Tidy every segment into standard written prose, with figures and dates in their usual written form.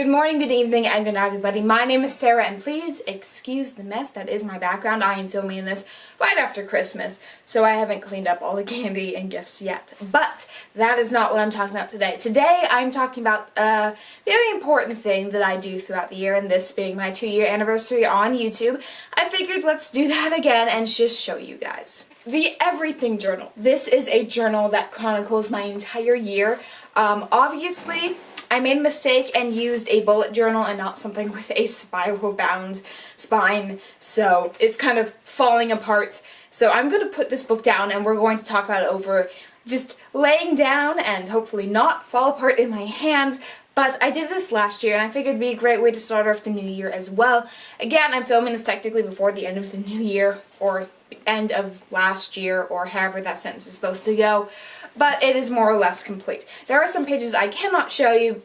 Good morning, good evening, and good night, everybody. My name is Sarah, and please excuse the mess that is my background. I am filming this right after Christmas, so I haven't cleaned up all the candy and gifts yet. But that is not what I'm talking about today. Today, I'm talking about a very important thing that I do throughout the year, and this being my 2-year anniversary on YouTube, I figured let's do that again and just show you guys. The Everything Journal. This is a journal that chronicles my entire year. Obviously, I made a mistake and used a bullet journal and not something with a spiral bound spine, so it's kind of falling apart. So I'm going to put this book down and we're going to talk about it over just laying down and hopefully not fall apart in my hands. But I did this last year and I figured it'd be a great way to start off the new year as well. Again, I'm filming this technically before the end of the new year, or end of last year, or however that sentence is supposed to go. But it is more or less complete. There are some pages I cannot show you,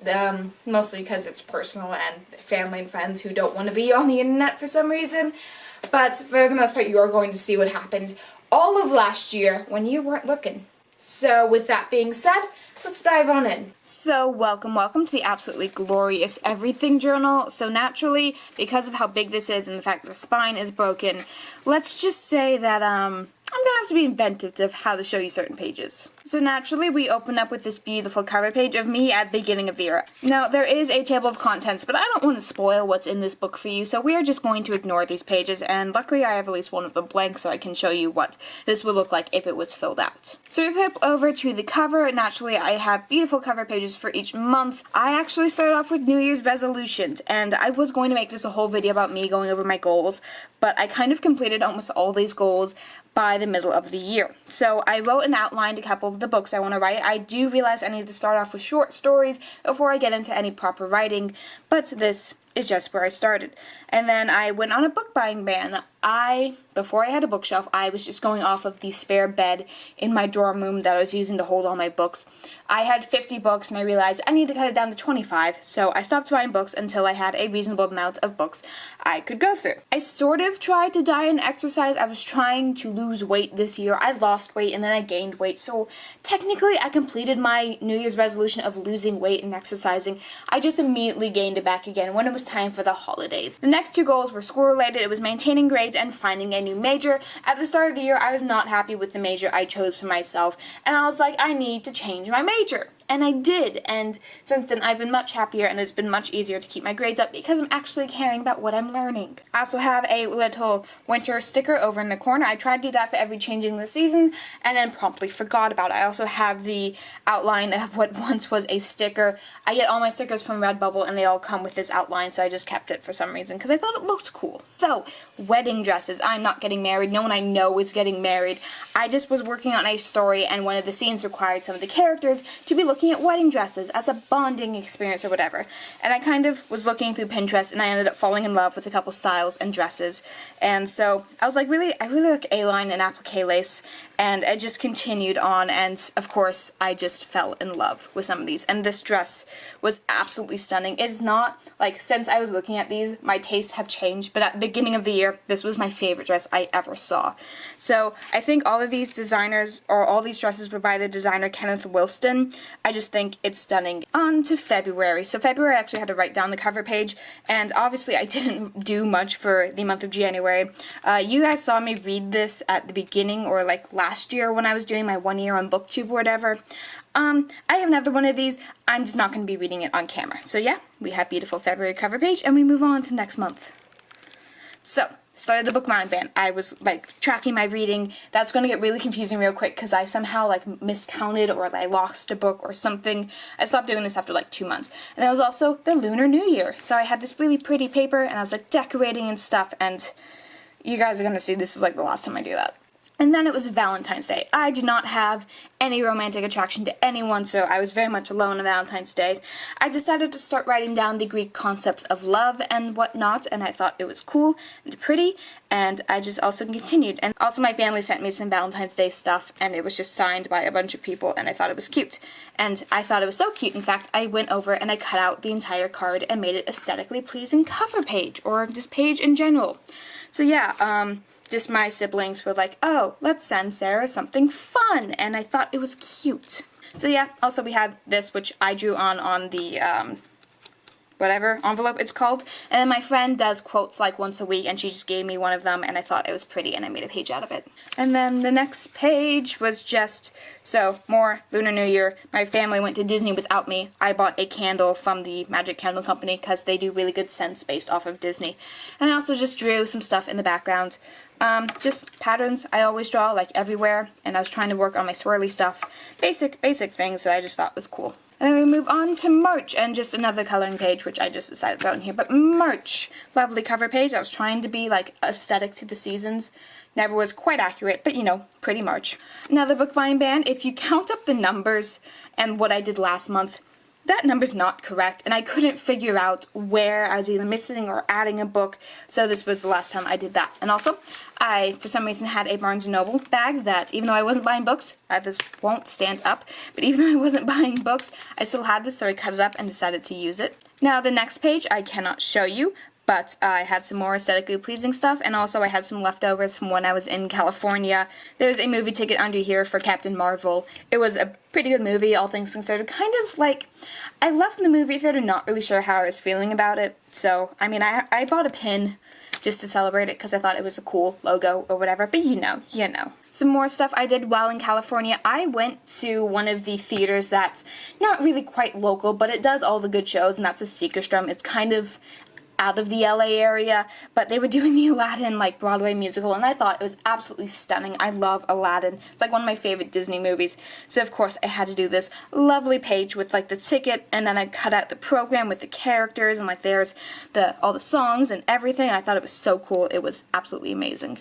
mostly because it's personal and family and friends who don't want to be on the internet for some reason. But for the most part, you are going to see what happened all of last year when you weren't looking. So with that being said, let's dive on in. So welcome to the absolutely glorious Everything Journal. So naturally, because of how big this is and the fact that the spine is broken, let's just say that I'm gonna have to be inventive of how to show you certain pages. So naturally, we open up with this beautiful cover page of me at the beginning of the year. Now, there is a table of contents, but I don't want to spoil what's in this book for you, so we are just going to ignore these pages, and luckily I have at least one of them blank so I can show you what this would look like if it was filled out. So we flip over to the cover. Naturally, I have beautiful cover pages for each month. I actually started off with New Year's resolutions, and I was going to make this a whole video about me going over my goals, but I kind of completed almost all these goals by the middle of the year. So I wrote and outlined a couple of the books I want to write. I do realize I need to start off with short stories before I get into any proper writing, but this is just where I started. And then I went on a book buying ban. Before I had a bookshelf, I was just going off of the spare bed in my dorm room that I was using to hold all my books. I had 50 books and I realized I need to cut it down to 25, so I stopped buying books until I had a reasonable amount of books I could go through. I sort of tried to diet and exercise. I was trying to lose weight this year. I lost weight and then I gained weight, so technically I completed my New Year's resolution of losing weight and exercising. I just immediately gained it back again when it was time for the holidays. The next two goals were school related. It was maintaining grades and finding a new major. At the start of the year, I was not happy with the major I chose for myself, and I was like, I need to change my major. And I did, and since then I've been much happier and it's been much easier to keep my grades up because I'm actually caring about what I'm learning. I also have a little winter sticker over in the corner. I tried to do that for every change in the season and then promptly forgot about it. I also have the outline of what once was a sticker. I get all my stickers from Redbubble and they all come with this outline, so I just kept it for some reason because I thought it looked cool. So, wedding dresses. I'm not getting married. No one I know is getting married. I just was working on a story and one of the scenes required some of the characters to be looking at wedding dresses as a bonding experience or whatever. And I kind of was looking through Pinterest and I ended up falling in love with a couple styles and dresses. And so I was like, I really like A-line and applique lace. And I just continued on, and of course I just fell in love with some of these. And this dress was absolutely stunning. It is not, like, since I was looking at these, my tastes have changed, but at the beginning of the year, this was my favorite dress I ever saw. So I think all of these designers, or all these dresses were by the designer Kenneth Wilston. I just think it's stunning. On to February. So February I actually had to write down the cover page, and obviously I didn't do much for the month of January. You guys saw me read this at the beginning, or like last year when I was doing my 1 year on booktube or whatever. I have another one of these. I'm just not going to be reading it on camera. So yeah, we have beautiful February cover page, and we move on to next month. So, started the book buying ban. I was like tracking my reading. That's going to get really confusing real quick because I somehow like miscounted or I lost a book or something. I stopped doing this after like 2 months. And that was also the Lunar New Year. So I had this really pretty paper and I was like decorating and stuff, and you guys are going to see this is like the last time I do that. And then it was Valentine's Day. I do not have any romantic attraction to anyone, so I was very much alone on Valentine's Day. I decided to start writing down the Greek concepts of love and whatnot, and I thought it was cool and pretty, and I just also continued. And also my family sent me some Valentine's Day stuff, and it was just signed by a bunch of people, and I thought it was cute. And I thought it was so cute, in fact, I went over and I cut out the entire card and made it aesthetically pleasing cover page, or just page in general. So yeah, just my siblings were like, oh, let's send Sarah something fun, and I thought it was cute. So yeah, also we have this, which I drew on the whatever envelope it's called. And then my friend does quotes like once a week, and she just gave me one of them, and I thought it was pretty, and I made a page out of it. And then the next page was just, so, more Lunar New Year. My family went to Disney without me. I bought a candle from the Magic Candle Company because they do really good scents based off of Disney. And I also just drew some stuff in the background. Just patterns I always draw, like, everywhere, and I was trying to work on my swirly stuff. Basic things that I just thought was cool. And then we move on to March, and just another coloring page, which I just decided to throw in here. But March, lovely cover page. I was trying to be, like, aesthetic to the seasons. Never was quite accurate, but, you know, pretty March. Another bookbinding band. If you count up the numbers and what I did last month, that number's not correct, and I couldn't figure out where I was either missing or adding a book, so this was the last time I did that. And also, I, for some reason, had a Barnes & Noble bag that, even though I wasn't buying books, this won't stand up, but even though I wasn't buying books, I still had this, so I cut it up and decided to use it. Now, the next page I cannot show you, but I had some more aesthetically pleasing stuff, and also I had some leftovers from when I was in California. There's a movie ticket under here for Captain Marvel. It was a pretty good movie, all things considered. Kind of like, I left the movie theater not really sure how I was feeling about it, so, I mean, I bought a pin just to celebrate it because I thought it was a cool logo or whatever, but you know. Some more stuff I did while in California. I went to one of the theaters that's not really quite local, but it does all the good shows, and that's a Seekerstrom. It's kind of out of the LA area, but they were doing the Aladdin, like, Broadway musical, and I thought it was absolutely stunning. I love Aladdin. It's, like, one of my favorite Disney movies, so of course I had to do this lovely page with, like, the ticket, and then I cut out the program with the characters, and, like, there's all the songs and everything. I thought it was so cool. It was absolutely amazing.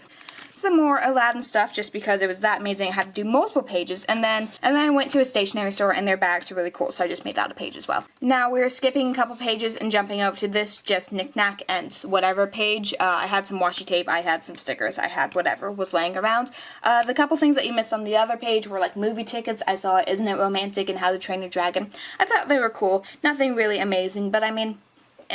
Some more Aladdin stuff, just because it was that amazing. I had to do multiple pages, and then I went to a stationery store, and their bags are really cool, so I just made that a page as well. Now we're skipping a couple pages and jumping over to this just knick-knack and whatever page. I had some washi tape, I had some stickers, I had whatever was laying around. The couple things that you missed on the other page were like movie tickets. I saw Isn't It Romantic and How to Train Your Dragon. I thought they were cool. Nothing really amazing, but I mean,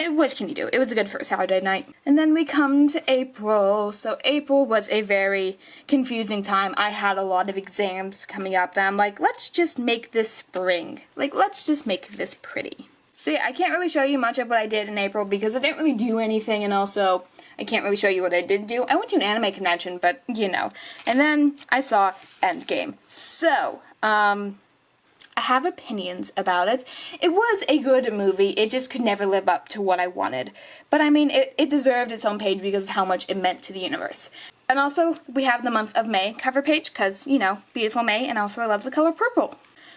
what can you do? It was a good first Saturday night. And then we come to April. So April was a very confusing time. I had a lot of exams coming up that I'm like, let's just make this spring. Like, let's just make this pretty. So yeah, I can't really show you much of what I did in April because I didn't really do anything, and also I can't really show you what I did do. I went to an anime convention, but you know. And then I saw Endgame. So, I have opinions about it. It was a good movie, it just could never live up to what I wanted. But I mean, it deserved its own page because of how much it meant to the universe. And also, we have the month of May cover page, because, you know, beautiful May, and also I love the color purple.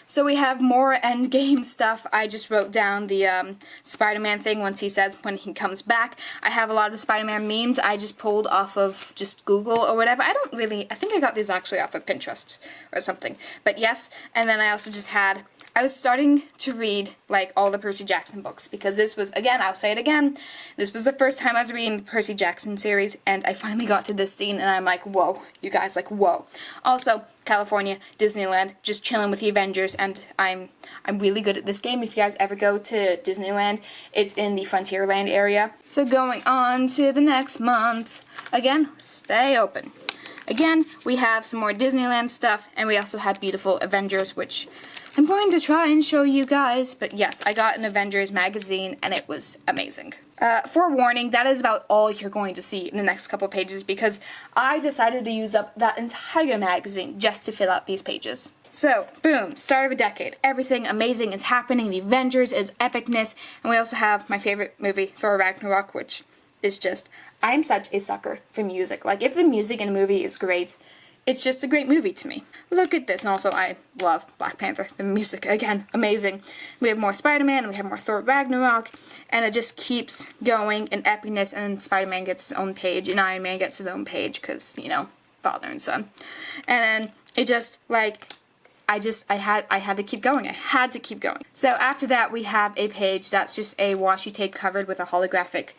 So we have more Endgame stuff. I just wrote down the Spider-Man thing when he comes back. I have a lot of Spider-Man memes I just pulled off of just Google or whatever. I think I got these actually off of Pinterest or something. But yes, and then I also just had, I was starting to read, like, all the Percy Jackson books, because this was, again, I'll say it again, this was the first time I was reading the Percy Jackson series, and I finally got to this scene, and I'm like, whoa, you guys, like, whoa. Also, California, Disneyland, just chilling with the Avengers, and I'm really good at this game. If you guys ever go to Disneyland, it's in the Frontierland area. So going on to the next month, again, stay open. Again, we have some more Disneyland stuff, and we also have beautiful Avengers, which I'm going to try and show you guys, but yes, I got an Avengers magazine, and it was amazing. Forewarning, that is about all you're going to see in the next couple pages, because I decided to use up that entire magazine just to fill out these pages. So, boom, start of a decade. Everything amazing is happening, the Avengers is epicness, and we also have my favorite movie, Thor Ragnarok, which is just, I'm such a sucker for music. Like, if the music in a movie is great, it's just a great movie to me. Look at this, and also I love Black Panther. The music, again, amazing. We have more Spider-Man, and we have more Thor Ragnarok, and it just keeps going in epicness, and Spider-Man gets his own page, and Iron Man gets his own page, because, you know, father and son. And then it just, like, I had to keep going. I had to keep going. So after that, we have a page that's just a washi tape covered with a holographic,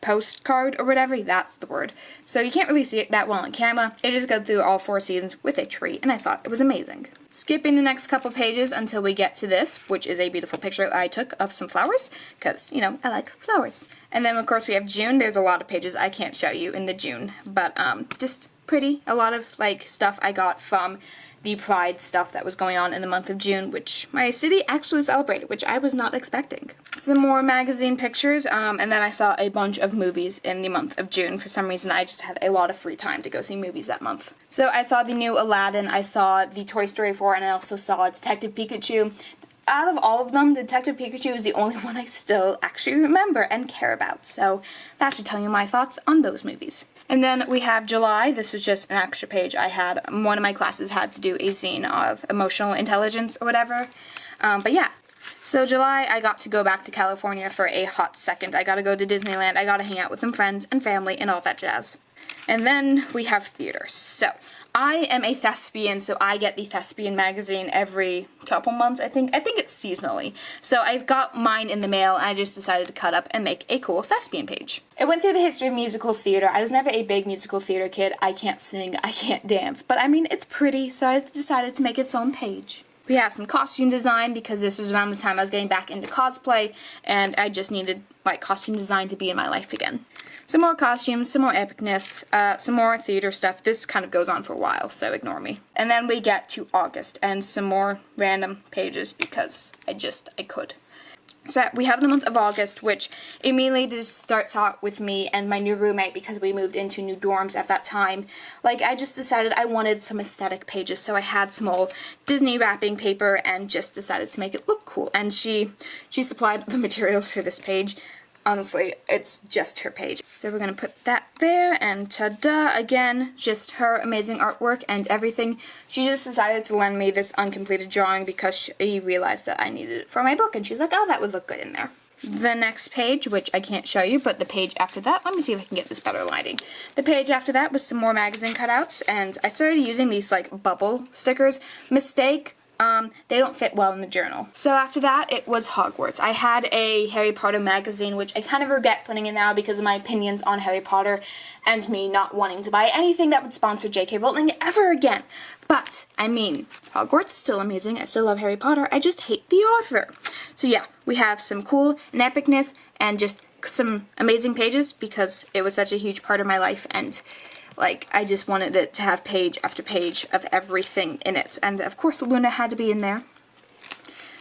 postcard or whatever, that's the word. So you can't really see it that well on camera. It just goes through all 4 seasons with a tree, and I thought it was amazing. Skipping the next couple pages until we get to this, which is a beautiful picture I took of some flowers, because, you know, I like flowers. And then, of course, we have June. There's a lot of pages I can't show you in the June, but just pretty. A lot of, like, stuff I got from the Pride stuff that was going on in the month of June, which my city actually celebrated, which I was not expecting. Some more magazine pictures, and then I saw a bunch of movies in the month of June. For some reason, I just had a lot of free time to go see movies that month. So I saw the new Aladdin, I saw the Toy Story 4, and I also saw Detective Pikachu. Out of all of them, Detective Pikachu is the only one I still actually remember and care about. So that should tell you my thoughts on those movies. And then we have July. This was just an extra page I had. One of my classes had to do a zine of emotional intelligence or whatever. But yeah. So July, I got to go back to California for a hot second. I got to go to Disneyland. I got to hang out with some friends and family and all that jazz. And then we have theater. So I am a thespian, so I get the Thespian magazine every couple months, I think. I think it's seasonally. So I've got mine in the mail, and I just decided to cut up and make a cool thespian page. I went through the history of musical theater. I was never a big musical theater kid. I can't sing, I can't dance. But I mean, it's pretty, so I decided to make its own page. We have some costume design, because this was around the time I was getting back into cosplay, and I just needed, like, costume design to be in my life again. Some more costumes, some more epicness, some more theater stuff. This kind of goes on for a while, so ignore me. And then we get to August, and some more random pages, because I could. So we have the month of August, which immediately just starts out with me and my new roommate, because we moved into new dorms at that time. Like, I just decided I wanted some aesthetic pages, so I had some old Disney wrapping paper and just decided to make it look cool. And she supplied the materials for this page. Honestly, it's just her page. So we're gonna put that there, and ta-da, again, just her amazing artwork and everything. She just decided to lend me this uncompleted drawing because she realized that I needed it for my book, and she's like, oh, that would look good in there. The next page, which I can't show you, but the page after that, let me see if I can get this better lighting. The page after that was some more magazine cutouts, and I started using these, like, bubble stickers. Mistake. They don't fit well in the journal. So after that, it was Hogwarts. I had a Harry Potter magazine, which I kind of regret putting in now because of my opinions on Harry Potter and me not wanting to buy anything that would sponsor J.K. Rowling ever again. But, I mean, Hogwarts is still amazing. I still love Harry Potter. I just hate the author. So yeah, we have some cool and epicness and just some amazing pages because it was such a huge part of my life, and like, I just wanted it to have page after page of everything in it. And, of course, Luna had to be in there.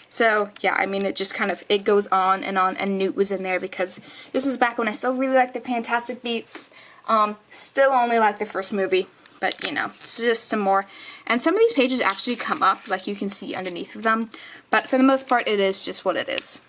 So, yeah, I mean, it just kind of, it goes on, and Newt was in there because this was back when I still really liked the Fantastic Beasts. Still only like the first movie, but, you know, it's just some more. And some of these pages actually come up, like you can see underneath of them. But, for the most part, it is just what it is.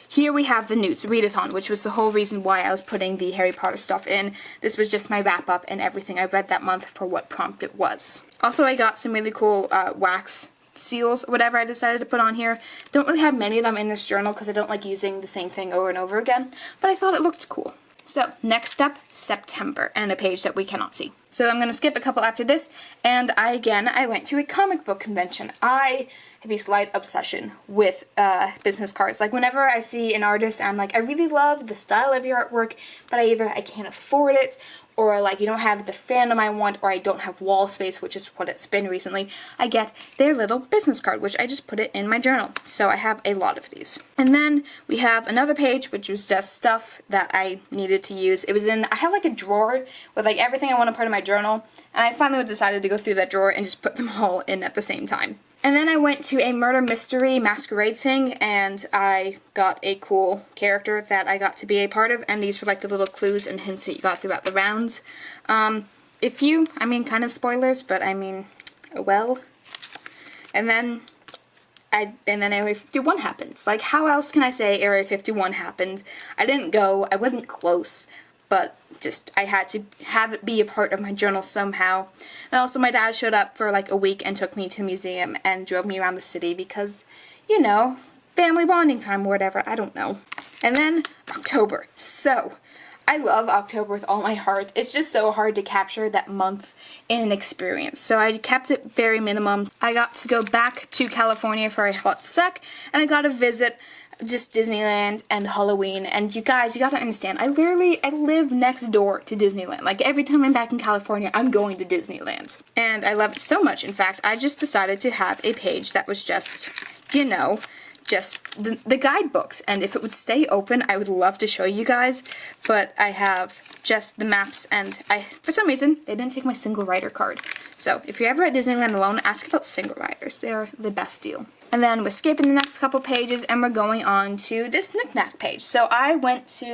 Here we have the Newts readathon, which was the whole reason why I was putting the Harry Potter stuff in. This was just my wrap-up and everything I read that month for what prompt it was. Also, I got some really cool wax seals, whatever I decided to put on here. Don't really have many of them in this journal because I don't like using the same thing over and over again, but I thought it looked cool. So, next up, September, and a page that we cannot see. So I'm going to skip a couple after this, and I went to a comic book convention. I have a slight obsession with business cards. Like, whenever I see an artist, I'm like, I really love the style of your artwork, but I can't afford it, or like, you don't have the fandom I want, or I don't have wall space, which is what it's been recently. I get their little business card, which I just put it in my journal. So I have a lot of these. And then we have another page, which was just stuff that I needed to use. It was I have like a drawer with like everything I want to put in my journal, and I finally decided to go through that drawer and just put them all in at the same time. And then I went to a murder mystery masquerade thing, and I got a cool character that I got to be a part of, and these were like the little clues and hints that you got throughout the rounds. kind of spoilers, but I mean, well. And then Area 51 happens. Like, how else can I say Area 51 happened? I didn't go, I wasn't close, but just, I had to have it be a part of my journal somehow. And also my dad showed up for like a week and took me to a museum and drove me around the city because, you know, family bonding time or whatever, I don't know. And then October. So, I love October with all my heart. It's just so hard to capture that month in an experience. So I kept it very minimum. I got to go back to California for a hot sec, and I got to visit just Disneyland and Halloween. And you guys, you gotta understand, I live next door to Disneyland. Like, every time I'm back in California, I'm going to Disneyland. And I love it so much. In fact, I just decided to have a page that was just, you know, just the guidebooks, and if it would stay open I would love to show you guys, but I have just the maps, and for some reason they didn't take my single rider card. So if you're ever at Disneyland alone, ask about single riders. They're the best deal. And then we're skipping the next couple pages and we're going on to this knick-knack page. So I went to,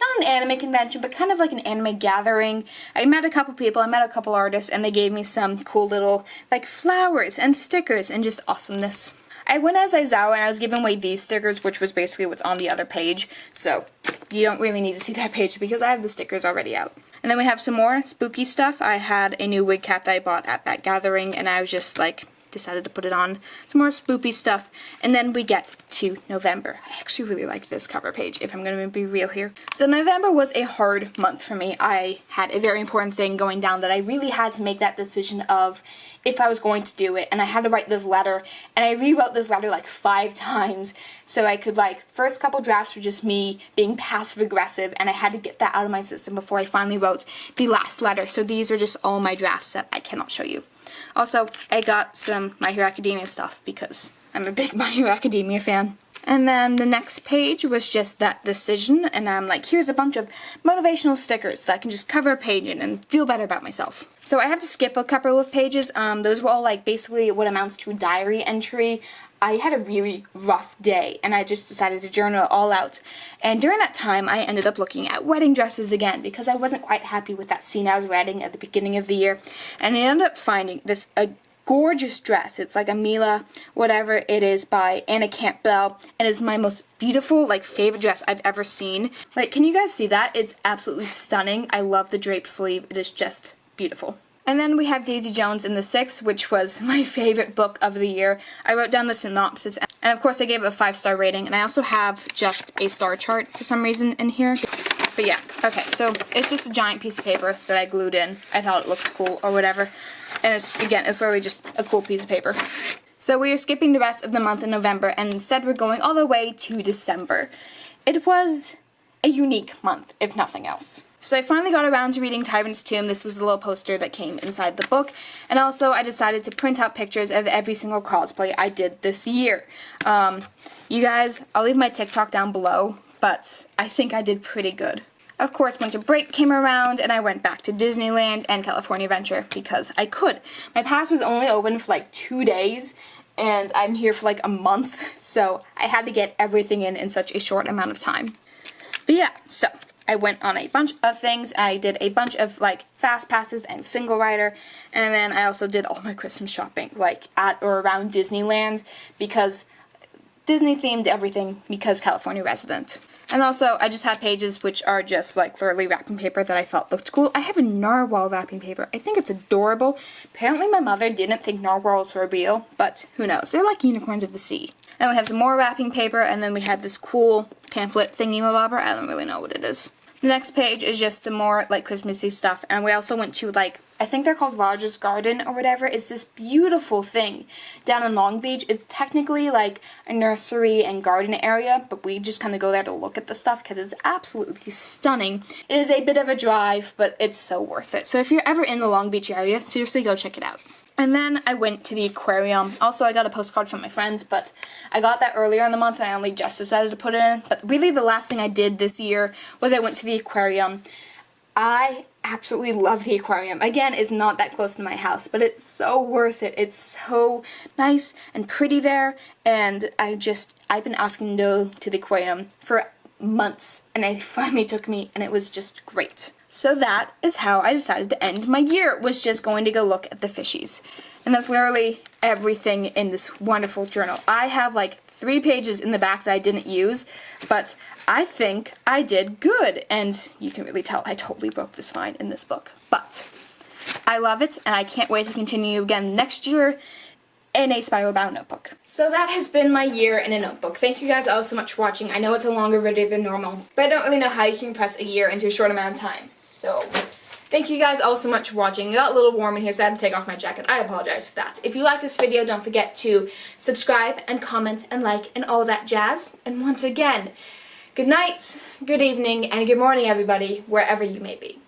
not an anime convention, but kind of like an anime gathering. I met a couple people, I met a couple artists, and they gave me some cool little like flowers and stickers and just awesomeness. I went as Aizawa and I was giving away these stickers, which was basically what's on the other page. So you don't really need to see that page because I have the stickers already out. And then we have some more spooky stuff. I had a new wig cap that I bought at that gathering, and I was just like, decided to put it on. Some more spoopy stuff. And then we get to November. I actually really like this cover page, if I'm going to be real here. So November was a hard month for me. I had a very important thing going down that I really had to make that decision of if I was going to do it, and I had to write this letter, and I rewrote this letter like 5 times, so I could first couple drafts were just me being passive aggressive, and I had to get that out of my system before I finally wrote the last letter. So these are just all my drafts that I cannot show you. Also, I got some My Hero Academia stuff because I'm a big My Hero Academia fan. And then the next page was just that decision, and I'm like, here's a bunch of motivational stickers that I can just cover a page in and feel better about myself. So I have to skip a couple of pages. Those were all like basically what amounts to a diary entry. I had a really rough day, and I just decided to journal it all out. And during that time, I ended up looking at wedding dresses again because I wasn't quite happy with that scene I was writing at the beginning of the year. And I ended up finding this gorgeous dress. It's like a Mila, whatever it is, by Anna Campbell, and it's my most beautiful, favorite dress I've ever seen. Can you guys see that? It's absolutely stunning. I love the drape sleeve. It is just beautiful. And then we have Daisy Jones and the Six, which was my favorite book of the year. I wrote down the synopsis, and of course I gave it a 5-star rating, and I also have just a star chart for some reason in here. But yeah, okay, so it's just a giant piece of paper that I glued in. I thought it looked cool or whatever. And it's literally just a cool piece of paper. So we are skipping the rest of the month in November, and instead we're going all the way to December. It was a unique month, if nothing else. So I finally got around to reading Tyrant's Tomb. This was the little poster that came inside the book. And also I decided to print out pictures of every single cosplay I did this year. You guys, I'll leave my TikTok down below, but I think I did pretty good. Of course, winter break came around, and I went back to Disneyland and California Adventure because I could. My pass was only open for 2 days, and I'm here for a month, so I had to get everything in such a short amount of time. But yeah, so I went on a bunch of things. I did a bunch of fast passes and single rider, and then I also did all my Christmas shopping at or around Disneyland because Disney themed everything because California resident. And also, I just have pages which are just literally wrapping paper that I thought looked cool. I have a narwhal wrapping paper. I think it's adorable. Apparently my mother didn't think narwhals were real, but who knows. They're like unicorns of the sea. And we have some more wrapping paper, and then we have this cool pamphlet thingy-mabobber. I don't really know what it is. The next page is just some more Christmassy stuff, and we also went to I think they're called Rogers Garden or whatever. It's this beautiful thing down in Long Beach. It's technically a nursery and garden area, but we just kind of go there to look at the stuff because it's absolutely stunning. It is a bit of a drive, but it's so worth it. So if you're ever in the Long Beach area, seriously go check it out. And then I went to the aquarium. Also, I got a postcard from my friends, but I got that earlier in the month and I only just decided to put it in. But really the last thing I did this year was I went to the aquarium. I absolutely love the aquarium. Again, it's not that close to my house, but it's so worth it. It's so nice and pretty there, and I've been asking to go to the aquarium for months, and they finally took me, and it was just great. So that is how I decided to end my year, was just going to go look at the fishies. And that's literally everything in this wonderful journal. I have 3 pages in the back that I didn't use, but I think I did good. And you can really tell I totally broke the spine in this book. But I love it, and I can't wait to continue again next year in a spiral bound notebook. So that has been my year in a notebook. Thank you guys all so much for watching. I know it's a longer video than normal, but I don't really know how you can compress a year into a short amount of time. So thank you guys all so much for watching. It got a little warm in here, so I had to take off my jacket. I apologize for that. If you like this video, don't forget to subscribe and comment and like and all that jazz. And once again, good night, good evening, and good morning, everybody, wherever you may be.